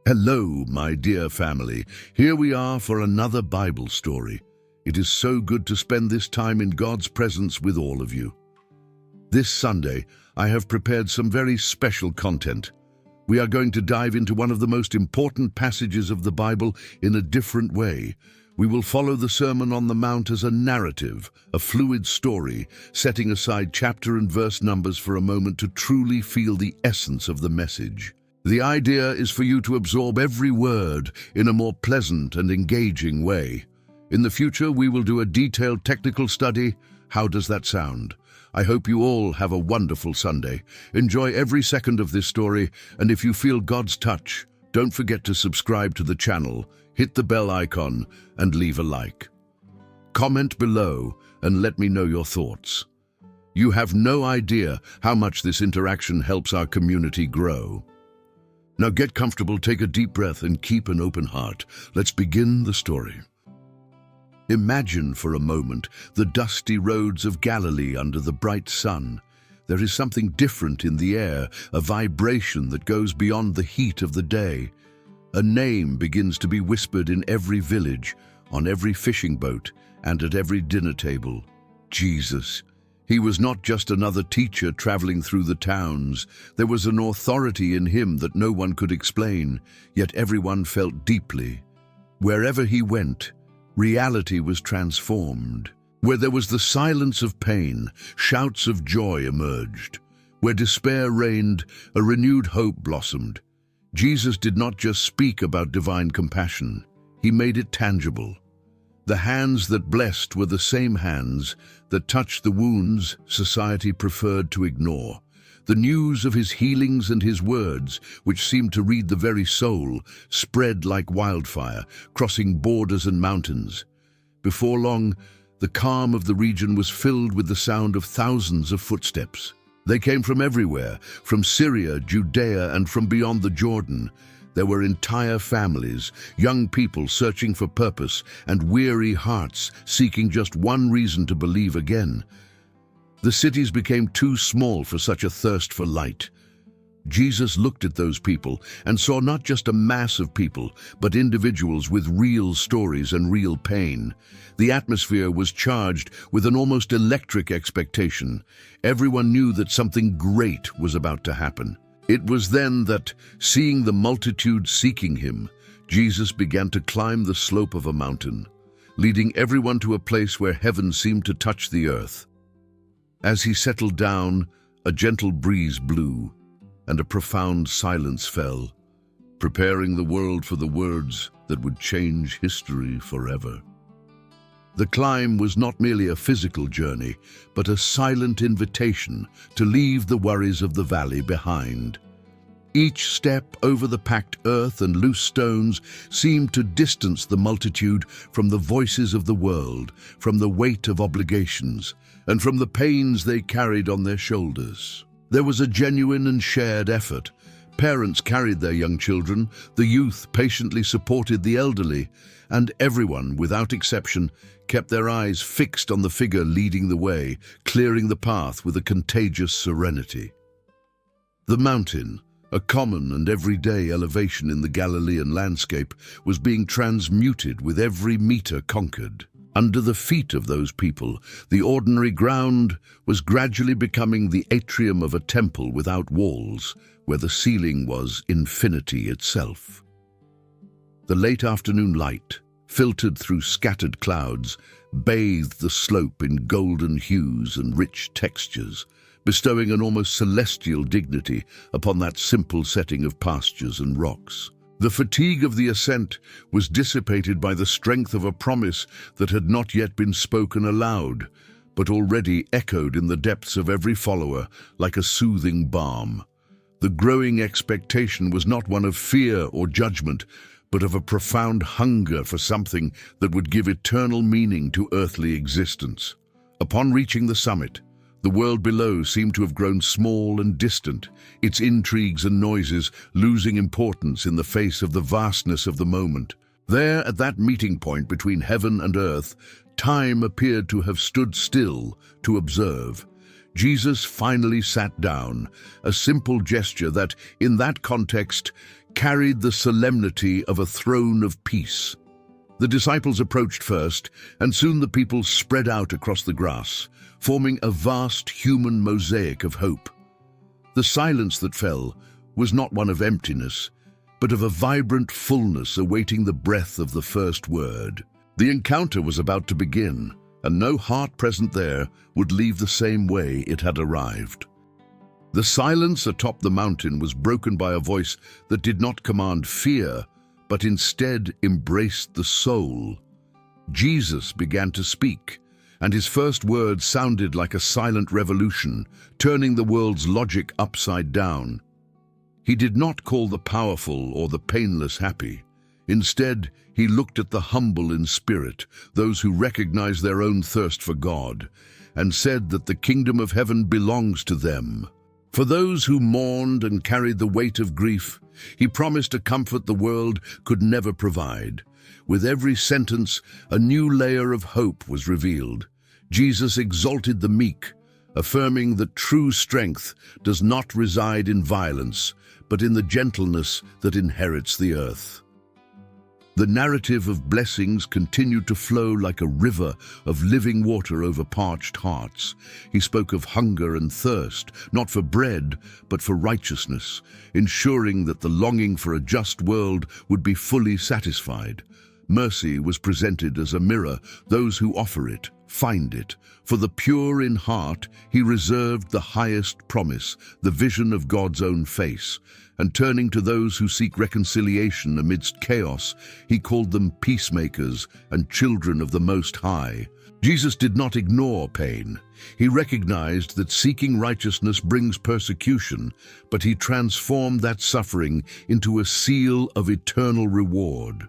Hello, my dear family. Here we are for another Bible story. It is so good to spend this time in God's presence with all of you. This Sunday, I have prepared some very special content. We are going to dive into one of the most important passages of the Bible in a different way. We will follow the Sermon on the Mount as a narrative, a fluid story, setting aside chapter and verse numbers for a moment to truly feel the essence of the message. The idea is for you to absorb every word in a more pleasant and engaging way. In the future, we will do a detailed technical study. How does that sound? I hope you all have a wonderful Sunday. Enjoy every second of this story, and if you feel God's touch, don't forget to subscribe to the channel, hit the bell icon, and leave a like. Comment below and let me know your thoughts. You have no idea how much this interaction helps our community grow. Now get comfortable, take a deep breath, and keep an open heart. Let's begin the story. Imagine for a moment the dusty roads of Galilee under the bright sun. There is something different in the air, a vibration that goes beyond the heat of the day. A name begins to be whispered in every village, on every fishing boat, and at every dinner table. Jesus. He was not just another teacher traveling through the towns. There was an authority in him that no one could explain, yet everyone felt deeply. Wherever he went, reality was transformed. Where there was the silence of pain, shouts of joy emerged. Where despair reigned, a renewed hope blossomed. Jesus did not just speak about divine compassion. He made it tangible. The hands that blessed were the same hands that touched the wounds society preferred to ignore. The news of his healings and his words, which seemed to read the very soul, spread like wildfire, crossing borders and mountains. Before long, the calm of the region was filled with the sound of thousands of footsteps. They came from everywhere, from Syria, Judea, and from beyond the Jordan. There were entire families, young people searching for purpose, and weary hearts seeking just one reason to believe again. The cities became too small for such a thirst for light. Jesus looked at those people and saw not just a mass of people, but individuals with real stories and real pain. The atmosphere was charged with an almost electric expectation. Everyone knew that something great was about to happen. It was then that, seeing the multitude seeking him, Jesus began to climb the slope of a mountain, leading everyone to a place where heaven seemed to touch the earth. As he settled down, a gentle breeze blew, and a profound silence fell, preparing the world for the words that would change history forever. The climb was not merely a physical journey, but a silent invitation to leave the worries of the valley behind. Each step over the packed earth and loose stones seemed to distance the multitude from the voices of the world, from the weight of obligations, and from the pains they carried on their shoulders. There was a genuine and shared effort. Parents carried their young children, the youth patiently supported the elderly, and everyone, without exception, kept their eyes fixed on the figure leading the way, clearing the path with a contagious serenity. The mountain, a common and everyday elevation in the Galilean landscape, was being transmuted with every meter conquered. Under the feet of those people, the ordinary ground was gradually becoming the atrium of a temple without walls, where the ceiling was infinity itself. The late afternoon light, filtered through scattered clouds, bathed the slope in golden hues and rich textures, bestowing an almost celestial dignity upon that simple setting of pastures and rocks. The fatigue of the ascent was dissipated by the strength of a promise that had not yet been spoken aloud, but already echoed in the depths of every follower like a soothing balm. The growing expectation was not one of fear or judgment, but of a profound hunger for something that would give eternal meaning to earthly existence. Upon reaching the summit, the world below seemed to have grown small and distant, its intrigues and noises losing importance in the face of the vastness of the moment. There, at that meeting point between heaven and earth, time appeared to have stood still to observe. Jesus finally sat down, a simple gesture that, in that context, carried the solemnity of a throne of peace. The disciples approached first, and soon the people spread out across the grass, forming a vast human mosaic of hope. The silence that fell was not one of emptiness, but of a vibrant fullness awaiting the breath of the first word. The encounter was about to begin, and no heart present there would leave the same way it had arrived. The silence atop the mountain was broken by a voice that did not command fear, but instead embraced the soul. Jesus began to speak, and his first words sounded like a silent revolution, turning the world's logic upside down. He did not call the powerful or the painless happy. Instead, he looked at the humble in spirit, those who recognize their own thirst for God, and said that the kingdom of heaven belongs to them. For those who mourned and carried the weight of grief, he promised a comfort the world could never provide. With every sentence, a new layer of hope was revealed. Jesus exalted the meek, affirming that true strength does not reside in violence, but in the gentleness that inherits the earth. The narrative of blessings continued to flow like a river of living water over parched hearts. He spoke of hunger and thirst, not for bread, but for righteousness, ensuring that the longing for a just world would be fully satisfied. Mercy was presented as a mirror. Those who offer it find it. For the pure in heart, he reserved the highest promise, the vision of God's own face. And turning to those who seek reconciliation amidst chaos, he called them peacemakers and children of the Most High. Jesus did not ignore pain. He recognized that seeking righteousness brings persecution, but he transformed that suffering into a seal of eternal reward.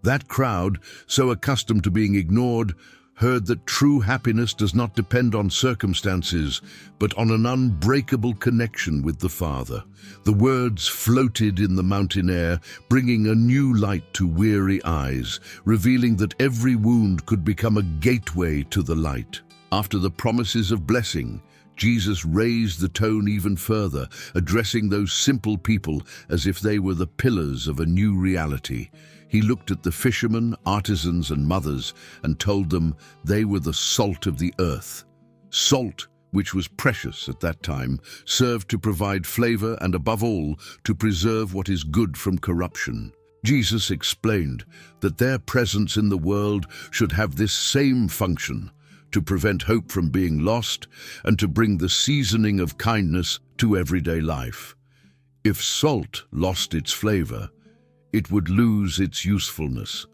That crowd, so accustomed to being ignored, heard that true happiness does not depend on circumstances, but on an unbreakable connection with the Father. The words floated in the mountain air, bringing a new light to weary eyes, revealing that every wound could become a gateway to the light. After the promises of blessing, Jesus raised the tone even further, addressing those simple people as if they were the pillars of a new reality. He looked at the fishermen, artisans, and mothers and told them they were the salt of the earth. Salt, which was precious at that time, served to provide flavor and, above all, to preserve what is good from corruption. Jesus explained that their presence in the world should have this same function, to prevent hope from being lost and to bring the seasoning of kindness to everyday life. If salt lost its flavor, it would lose its usefulness.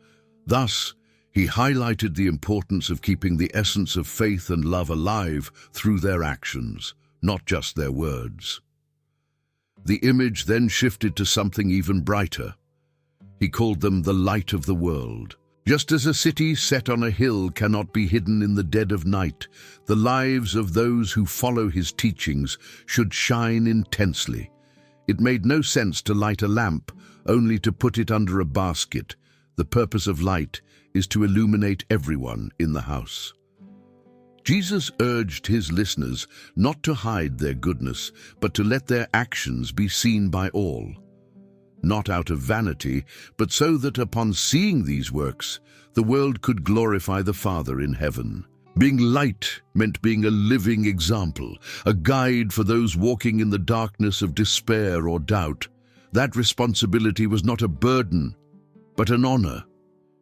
Thus, he highlighted the importance of keeping the essence of faith and love alive through their actions, not just their words. The image then shifted to something even brighter. He called them the light of the world. Just as a city set on a hill cannot be hidden in the dead of night, the lives of those who follow his teachings should shine intensely. It made no sense to light a lamp only to put it under a basket. The purpose of light is to illuminate everyone in the house. Jesus urged his listeners not to hide their goodness, but to let their actions be seen by all. Not out of vanity, but so that upon seeing these works, the world could glorify the Father in heaven. Being light meant being a living example, a guide for those walking in the darkness of despair or doubt. That responsibility was not a burden, but an honor,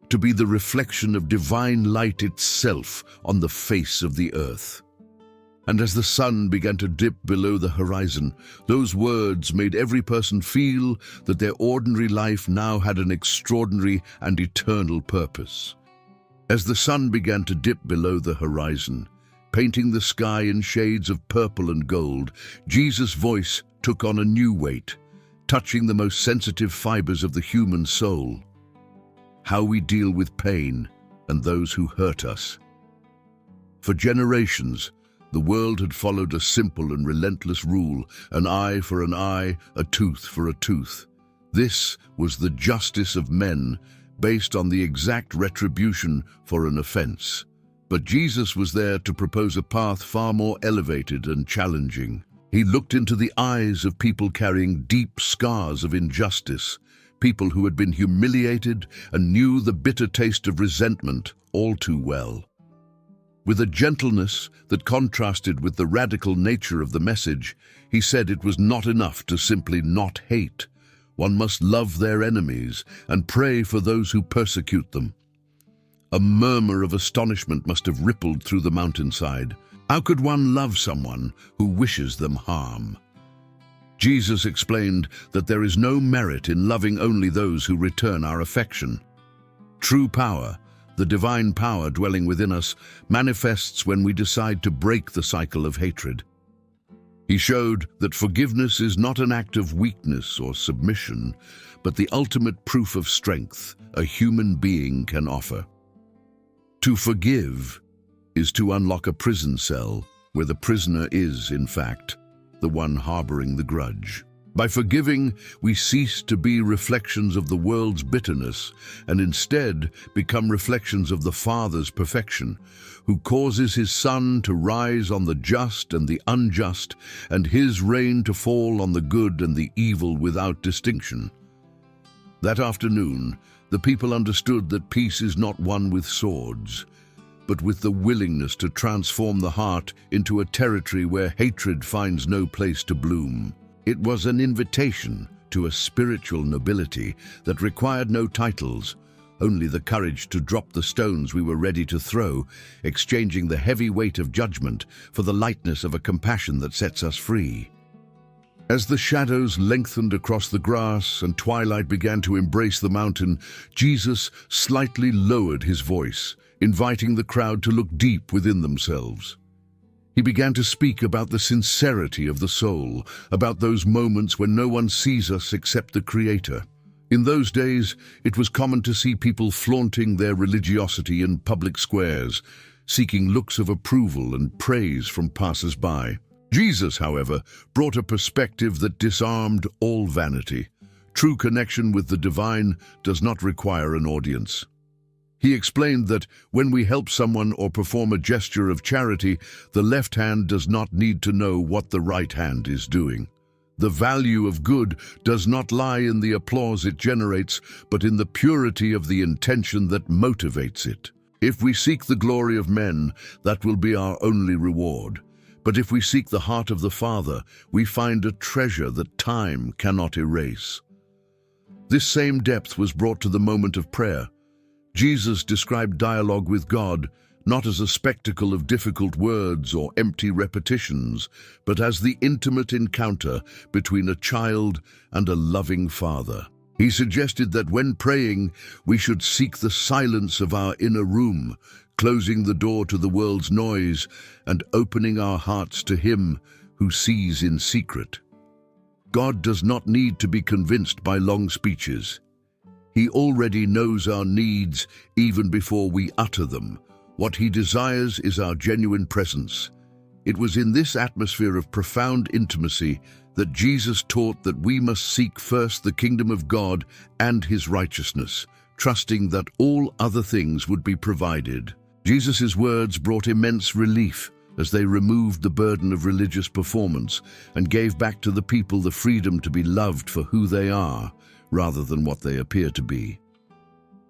to be the reflection of divine light itself on the face of the earth. And as the sun began to dip below the horizon, those words made every person feel that their ordinary life now had an extraordinary and eternal purpose. As the sun began to dip below the horizon, painting the sky in shades of purple and gold, Jesus' voice took on a new weight, touching the most sensitive fibers of the human soul. How we deal with pain and those who hurt us. For generations, the world had followed a simple and relentless rule, an eye for an eye, a tooth for a tooth. This was the justice of men, based on the exact retribution for an offense. But Jesus was there to propose a path far more elevated and challenging. He looked into the eyes of people carrying deep scars of injustice, people who had been humiliated and knew the bitter taste of resentment all too well. With a gentleness that contrasted with the radical nature of the message, he said it was not enough to simply not hate. One must love their enemies and pray for those who persecute them. A murmur of astonishment must have rippled through the mountainside. How could one love someone who wishes them harm? Jesus explained that there is no merit in loving only those who return our affection. True power, the divine power dwelling within us, manifests when we decide to break the cycle of hatred. He showed that forgiveness is not an act of weakness or submission, but the ultimate proof of strength a human being can offer. To forgive is to unlock a prison cell where the prisoner is, in fact, the one harboring the grudge. By forgiving, we cease to be reflections of the world's bitterness and instead become reflections of the Father's perfection, who causes his sun to rise on the just and the unjust, and his rain to fall on the good and the evil without distinction. That afternoon, the people understood that peace is not won with swords, but with the willingness to transform the heart into a territory where hatred finds no place to bloom. It was an invitation to a spiritual nobility that required no titles, only the courage to drop the stones we were ready to throw, exchanging the heavy weight of judgment for the lightness of a compassion that sets us free. As the shadows lengthened across the grass and twilight began to embrace the mountain, Jesus slightly lowered his voice, inviting the crowd to look deep within themselves. He began to speak about the sincerity of the soul, about those moments when no one sees us except the Creator. In those days, it was common to see people flaunting their religiosity in public squares, seeking looks of approval and praise from passers-by. Jesus, however, brought a perspective that disarmed all vanity. True connection with the divine does not require an audience. He explained that when we help someone or perform a gesture of charity, the left hand does not need to know what the right hand is doing. The value of good does not lie in the applause it generates, but in the purity of the intention that motivates it. If we seek the glory of men, that will be our only reward. But if we seek the heart of the Father, we find a treasure that time cannot erase. This same depth was brought to the moment of prayer. Jesus described dialogue with God not as a spectacle of difficult words or empty repetitions, but as the intimate encounter between a child and a loving Father. He suggested that when praying, we should seek the silence of our inner room, closing the door to the world's noise and opening our hearts to Him who sees in secret. God does not need to be convinced by long speeches. He already knows our needs even before we utter them. What He desires is our genuine presence. It was in this atmosphere of profound intimacy that Jesus taught that we must seek first the kingdom of God and His righteousness, trusting that all other things would be provided. Jesus' words brought immense relief as they removed the burden of religious performance and gave back to the people the freedom to be loved for who they are, rather than what they appear to be.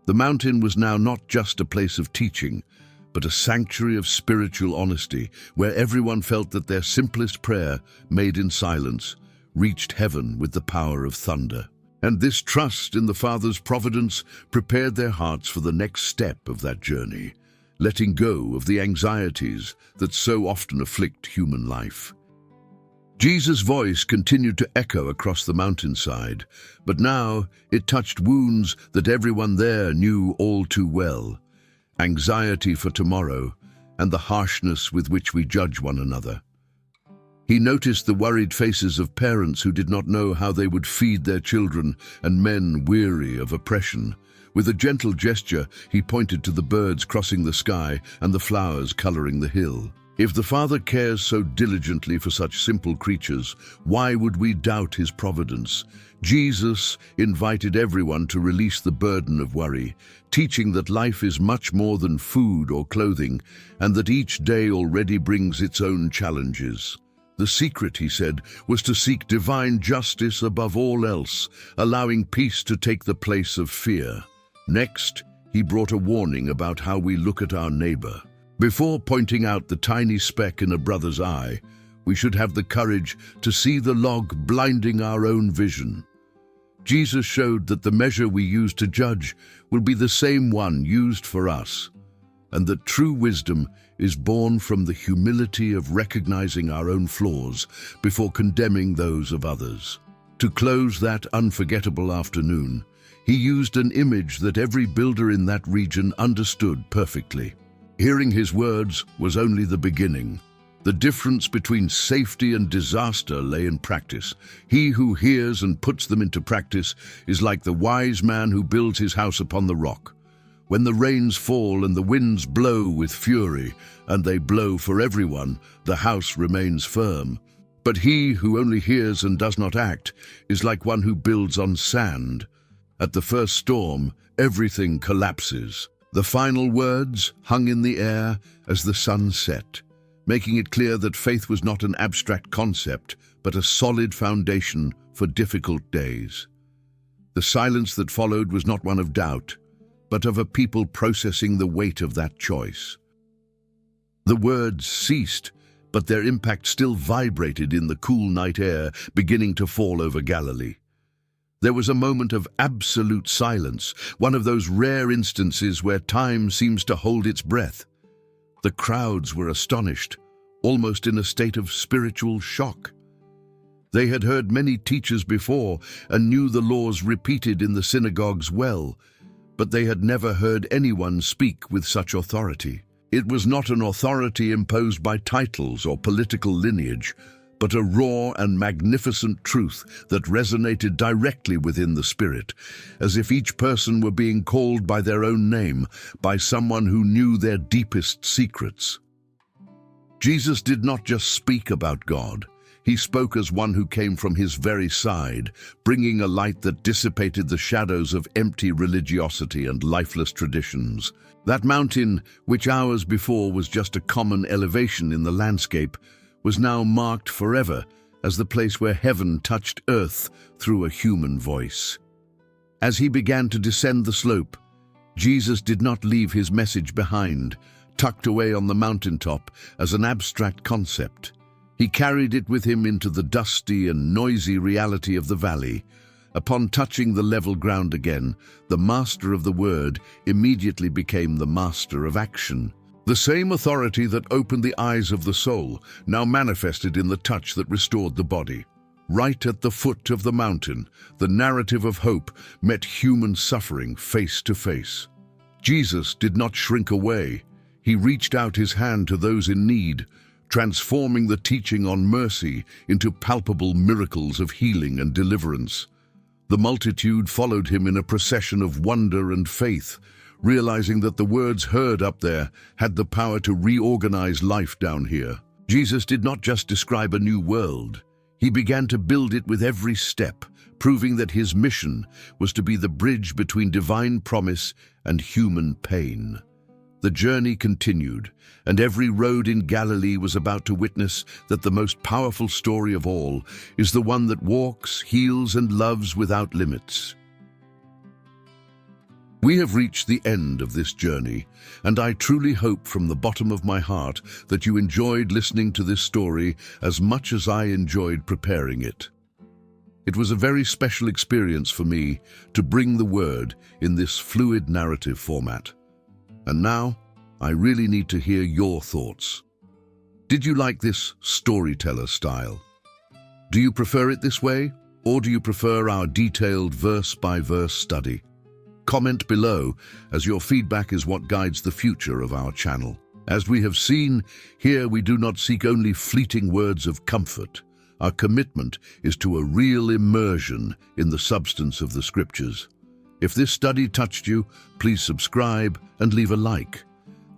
The mountain was now not just a place of teaching, but a sanctuary of spiritual honesty, where everyone felt that their simplest prayer, made in silence, reached heaven with the power of thunder. And this trust in the Father's providence prepared their hearts for the next step of that journey, letting go of the anxieties that so often afflict human life. Jesus' voice continued to echo across the mountainside, but now it touched wounds that everyone there knew all too well: anxiety for tomorrow and the harshness with which we judge one another. He noticed the worried faces of parents who did not know how they would feed their children and men weary of oppression. With a gentle gesture, he pointed to the birds crossing the sky and the flowers coloring the hill. If the Father cares so diligently for such simple creatures, why would we doubt His providence? Jesus invited everyone to release the burden of worry, teaching that life is much more than food or clothing, and that each day already brings its own challenges. The secret, he said, was to seek divine justice above all else, allowing peace to take the place of fear. Next, he brought a warning about how we look at our neighbor. Before pointing out the tiny speck in a brother's eye, we should have the courage to see the log blinding our own vision. Jesus showed that the measure we use to judge will be the same one used for us, and that true wisdom is born from the humility of recognizing our own flaws before condemning those of others. To close that unforgettable afternoon, he used an image that every builder in that region understood perfectly. Hearing his words was only the beginning. The difference between safety and disaster lay in practice. He who hears and puts them into practice is like the wise man who builds his house upon the rock. When the rains fall and the winds blow with fury, and they blow for everyone, the house remains firm. But he who only hears and does not act is like one who builds on sand. At the first storm, everything collapses. The final words hung in the air as the sun set, making it clear that faith was not an abstract concept, but a solid foundation for difficult days. The silence that followed was not one of doubt, but of a people processing the weight of that choice. The words ceased, but their impact still vibrated in the cool night air beginning to fall over Galilee. There was a moment of absolute silence, one of those rare instances where time seems to hold its breath. The crowds were astonished, almost in a state of spiritual shock. They had heard many teachers before and knew the laws repeated in the synagogues well, but they had never heard anyone speak with such authority. It was not an authority imposed by titles or political lineage, but a raw and magnificent truth that resonated directly within the spirit, as if each person were being called by their own name, by someone who knew their deepest secrets. Jesus did not just speak about God. He spoke as one who came from his very side, bringing a light that dissipated the shadows of empty religiosity and lifeless traditions. That mountain, which hours before was just a common elevation in the landscape, was now marked forever as the place where heaven touched earth through a human voice. As he began to descend the slope, Jesus did not leave his message behind, tucked away on the mountaintop as an abstract concept. He carried it with him into the dusty and noisy reality of the valley. Upon touching the level ground again, the master of the word immediately became the master of action. The same authority that opened the eyes of the soul now manifested in the touch that restored the body. Right at the foot of the mountain, the narrative of hope met human suffering face to face. Jesus did not shrink away. He reached out his hand to those in need, transforming the teaching on mercy into palpable miracles of healing and deliverance. The multitude followed him in a procession of wonder and faith, realizing that the words heard up there had the power to reorganize life down here. Jesus did not just describe a new world. He began to build it with every step, proving that his mission was to be the bridge between divine promise and human pain. The journey continued, and every road in Galilee was about to witness that the most powerful story of all is the one that walks, heals, and loves without limits. We have reached the end of this journey, and I truly hope from the bottom of my heart that you enjoyed listening to this story as much as I enjoyed preparing it. It was a very special experience for me to bring the word in this fluid narrative format. And now, I really need to hear your thoughts. Did you like this storyteller style? Do you prefer it this way, or do you prefer our detailed verse-by-verse study? Comment below, as your feedback is what guides the future of our channel. As we have seen, here we do not seek only fleeting words of comfort. Our commitment is to a real immersion in the substance of the Scriptures. If this study touched you, please subscribe and leave a like.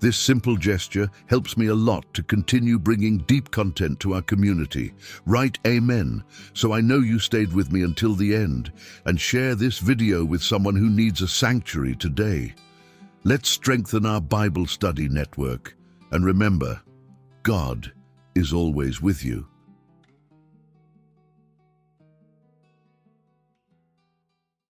This simple gesture helps me a lot to continue bringing deep content to our community. Write Amen, so I know you stayed with me until the end, and share this video with someone who needs a sanctuary today. Let's strengthen our Bible study network. And remember, God is always with you.